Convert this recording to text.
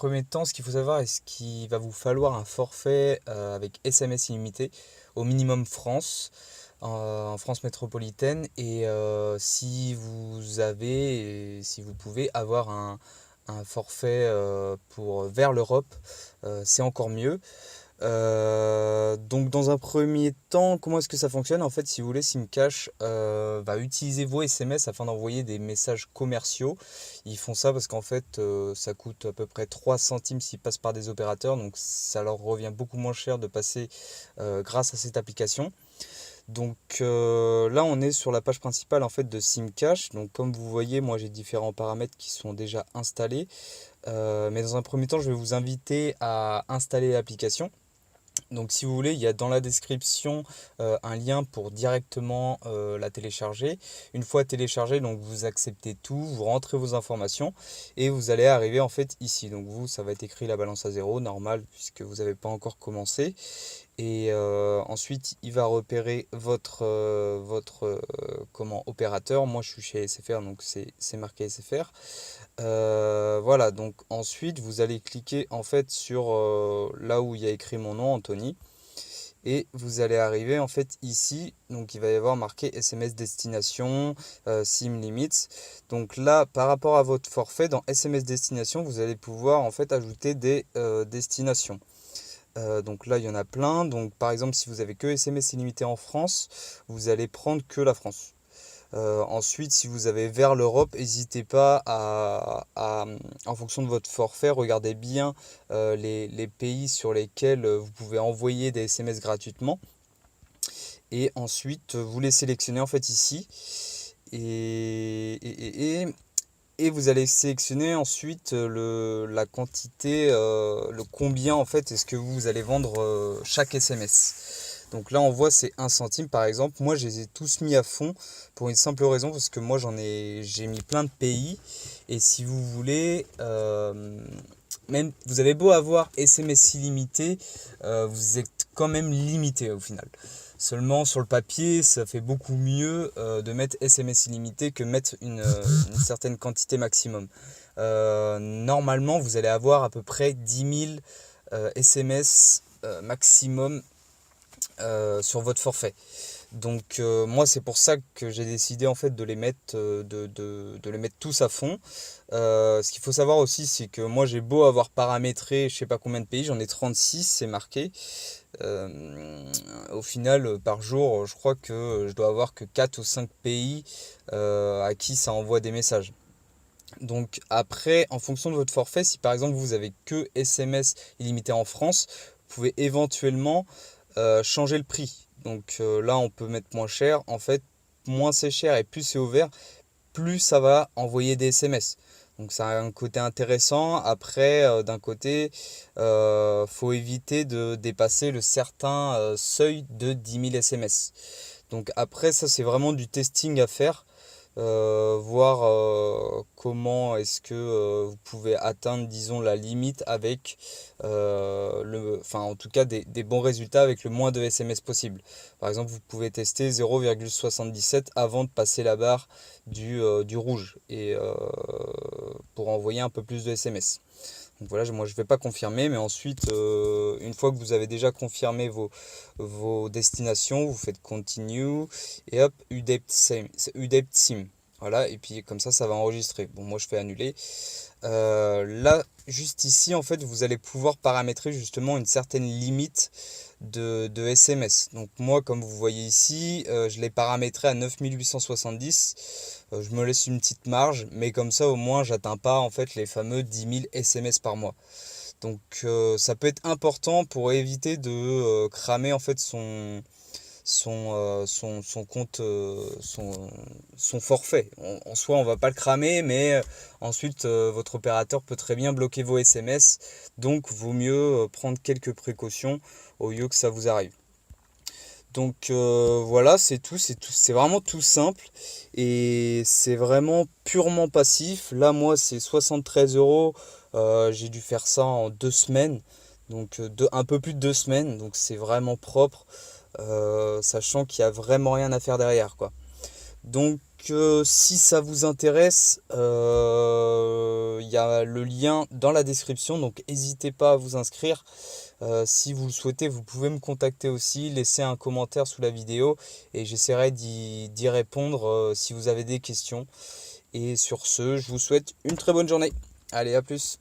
premier temps, ce qu'il faut savoir est qu'il va vous falloir un forfait avec SMS illimité au minimum France, en France métropolitaine. Et si vous avez, et si vous pouvez avoir un forfait pour vers l'Europe, c'est encore mieux. Donc dans un premier temps, comment est-ce que ça fonctionne? En fait, si vous voulez, Simcash va utiliser vos SMS afin d'envoyer des messages commerciaux. Ils font ça parce qu'en fait, ça coûte à peu près 3 centimes s'ils passent par des opérateurs. Donc ça leur revient beaucoup moins cher de passer grâce à cette application. Donc là, on est sur la page principale en fait de Simcash. Donc comme vous voyez, moi j'ai différents paramètres qui sont déjà installés. Mais dans un premier temps, je vais vous inviter à installer l'application. Donc si vous voulez, il y a dans la description un lien pour directement la télécharger. Une fois téléchargée, donc vous acceptez tout, vous rentrez vos informations et vous allez arriver en fait ici. Donc vous, ça va être écrit la balance à zéro, normal, puisque vous n'avez pas encore commencé. Et ensuite, il va repérer votre opérateur. Moi, je suis chez SFR, donc c'est marqué SFR. Voilà, donc ensuite, vous allez cliquer en fait sur là où il y a écrit mon nom, Anthony. Et vous allez arriver en fait ici, donc il va y avoir marqué SMS destination, SIM limits. Donc là, par rapport à votre forfait, dans SMS destination, vous allez pouvoir en fait ajouter des destinations. Donc là, il y en a plein. Donc par exemple, si vous avez que SMS illimité en France, vous allez prendre que la France. Ensuite, si vous avez vers l'Europe, n'hésitez pas en fonction de votre forfait, regardez bien les pays sur lesquels vous pouvez envoyer des SMS gratuitement. Et ensuite, vous les sélectionnez en fait ici. Et vous allez sélectionner ensuite la quantité, le combien en fait est-ce que vous allez vendre chaque SMS. Donc là on voit c'est 1 centime par exemple. Moi je les ai tous mis à fond pour une simple raison parce que moi j'ai mis plein de pays. Et si vous voulez, même vous avez beau avoir SMS illimité, vous êtes quand même limité au final. Seulement sur le papier, ça fait beaucoup mieux de mettre SMS illimité que mettre une certaine quantité maximum. Normalement, vous allez avoir à peu près 10 000 SMS maximum sur votre forfait. Donc moi c'est pour ça que j'ai décidé en fait de les mettre, de les mettre tous à fond. Ce qu'il faut savoir aussi c'est que moi j'ai beau avoir paramétré je sais pas combien de pays, j'en ai 36 c'est marqué. Au final par jour je crois que je dois avoir que 4 ou 5 pays à qui ça envoie des messages. Donc après en fonction de votre forfait, si par exemple vous avez que SMS illimité en France, vous pouvez éventuellement changer le prix. Donc là, on peut mettre moins cher. En fait, moins c'est cher et plus c'est ouvert, plus ça va envoyer des SMS. Donc ça a un côté intéressant. Après, d'un côté, faut éviter de dépasser le certain seuil de 10 000 SMS. Donc après, ça c'est vraiment du testing à faire. Voir comment est-ce que vous pouvez atteindre, disons, la limite avec enfin en tout cas des bons résultats avec le moins de SMS possible. Par exemple, vous pouvez tester 0,77 avant de passer la barre du rouge et pour envoyer un peu plus de SMS. Donc voilà, moi je ne vais pas confirmer, mais ensuite, une fois que vous avez déjà confirmé vos destinations, vous faites continue et hop, UDEP SIM. Voilà, et puis comme ça va enregistrer. Bon, moi je fais annuler. Là, juste ici, en fait, vous allez pouvoir paramétrer justement une certaine limite de SMS. Donc moi, comme vous voyez ici, je l'ai paramétré à 9870. Je me laisse une petite marge, mais comme ça, au moins, j'atteins pas en fait les fameux 10 000 SMS par mois. Donc ça peut être important pour éviter de cramer en fait son compte, son forfait. En soi, on va pas le cramer, mais ensuite, votre opérateur peut très bien bloquer vos SMS. Donc, vaut mieux prendre quelques précautions au lieu que ça vous arrive. Donc voilà, c'est vraiment tout simple et c'est vraiment purement passif. Là, moi, c'est 73 euros. J'ai dû faire ça en 2 semaines, donc un peu plus de 2 semaines. Donc c'est vraiment propre, sachant qu'il n'y a vraiment rien à faire derrière, quoi. Donc si ça vous intéresse, il y a le lien dans la description, donc n'hésitez pas à vous inscrire. Si vous le souhaitez, vous pouvez me contacter aussi, laisser un commentaire sous la vidéo et j'essaierai d'y répondre si vous avez des questions. Et sur ce, je vous souhaite une très bonne journée. Allez, à plus.